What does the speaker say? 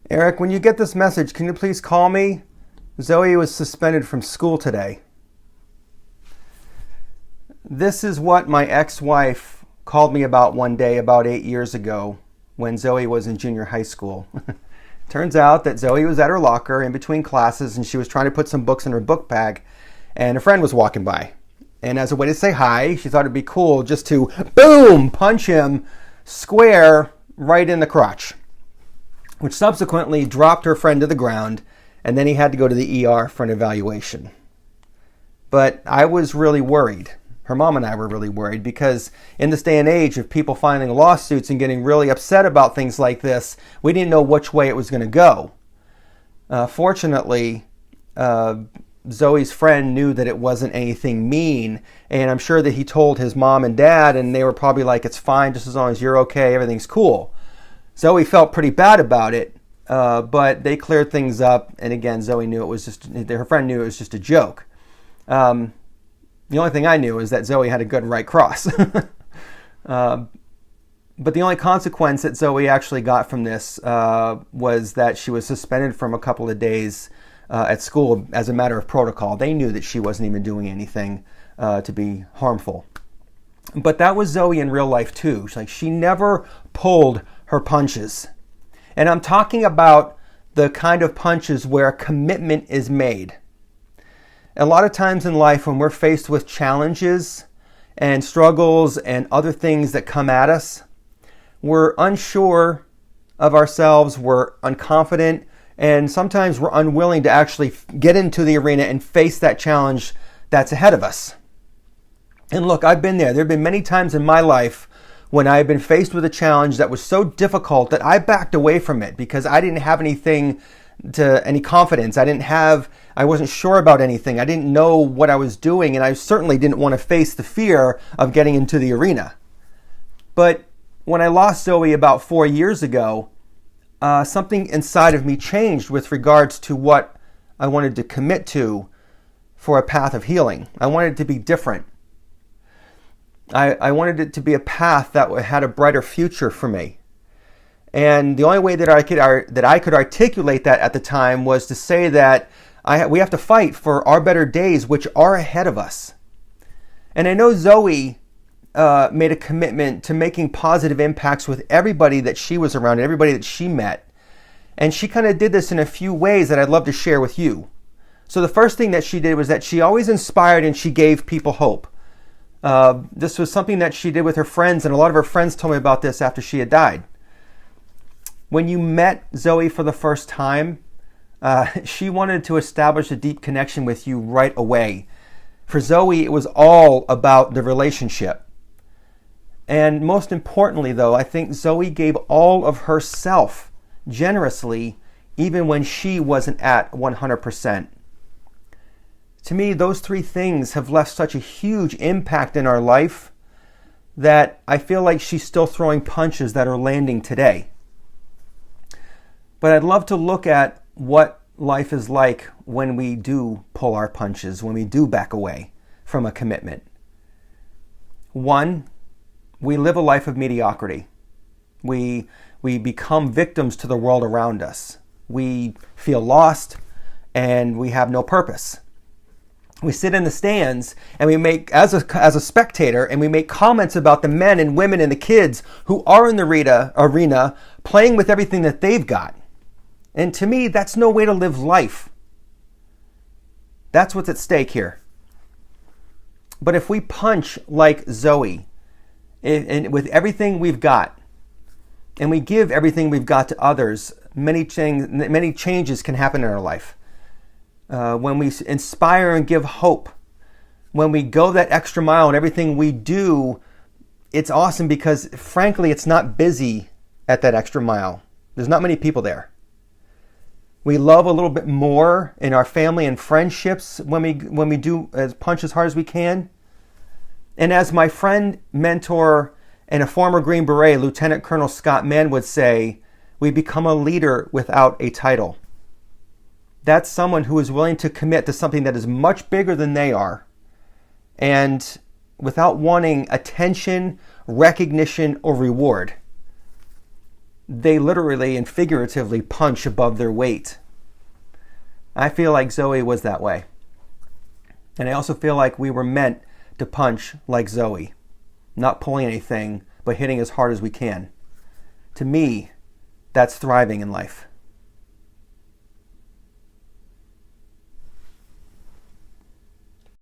Eric, when you get this message, can you please call me? Zoe was suspended from school today. This is what my ex-wife called me about one day about 8 years ago when Zoe was in junior high school. Turns out that Zoe was at her locker in between classes and she was trying to put some books in her book bag, and a friend was walking by. And as a way to say hi, she thought it'd be cool just to, boom, punch him square right in the crotch, which subsequently dropped her friend to the ground, and then he had to go to the ER for an evaluation. But I was really worried. Her mom and I were really worried because in this day and age of people filing lawsuits and getting really upset about things like this, we didn't know which way it was going to go. Fortunately, Zoe's friend knew that it wasn't anything mean, and I'm sure that he told his mom and dad, and they were probably like, it's fine, just as long as you're okay, everything's cool. Zoe felt pretty bad about it, but they cleared things up. And again, Zoe knew it was just, her friend knew it was just a joke. The only thing I knew is that Zoe had a good right cross. But the only consequence that Zoe actually got from this was that she was suspended from a couple of days at school as a matter of protocol. They knew that she wasn't even doing anything to be harmful. But that was Zoe in real life too. She never pulled her punches. And I'm talking about the kind of punches where commitment is made. A lot of times in life when we're faced with challenges and struggles and other things that come at us, we're unsure of ourselves, we're unconfident, and sometimes we're unwilling to actually get into the arena and face that challenge that's ahead of us. And look, I've been there. There have been many times in my life when I have been faced with a challenge that was so difficult that I backed away from it because I didn't have any confidence. I wasn't sure about anything. I didn't know what I was doing, and I certainly didn't want to face the fear of getting into the arena. But when I lost Zoe about 4 years ago, something inside of me changed with regards to what I wanted to commit to for a path of healing. I wanted it to be different. I wanted it to be a path that had a brighter future for me. And the only way that I could articulate that at the time was to say that we have to fight for our better days, which are ahead of us. And I know Zoe made a commitment to making positive impacts with everybody that she was around, everybody that she met. And she kind of did this in a few ways that I'd love to share with you. So the first thing that she did was that she always inspired and she gave people hope. This was something that she did with her friends, and a lot of her friends told me about this after she had died. When you met Zoe for the first time, she wanted to establish a deep connection with you right away. For Zoe, it was all about the relationship. And most importantly, though, I think Zoe gave all of herself generously, even when she wasn't at 100%. To me, those three things have left such a huge impact in our life that I feel like she's still throwing punches that are landing today. But I'd love to look at what life is like when we do pull our punches, when we do back away from a commitment. One, we live a life of mediocrity. We become victims to the world around us. We feel lost and we have no purpose. We sit in the stands and we make, as a spectator, and we make comments about the men and women and the kids who are in the arena playing with everything that they've got. And to me, that's no way to live life. That's what's at stake here. But if we punch like Zoe, and with everything we've got, and we give everything we've got to others, many changes can happen in our life. When we inspire and give hope, when we go that extra mile in everything we do, it's awesome because, frankly, it's not busy at that extra mile. There's not many people there. We love a little bit more in our family and friendships when we do punch as hard as we can. And as my friend, mentor, and a former Green Beret, Lieutenant Colonel Scott Mann would say, we become a leader without a title. That's someone who is willing to commit to something that is much bigger than they are, and without wanting attention, recognition, or reward. they literally and figuratively punch above their weight. I feel like Zoe was that way. And I also feel like we were meant to punch like Zoe, not pulling anything, but hitting as hard as we can. To me, that's thriving in life.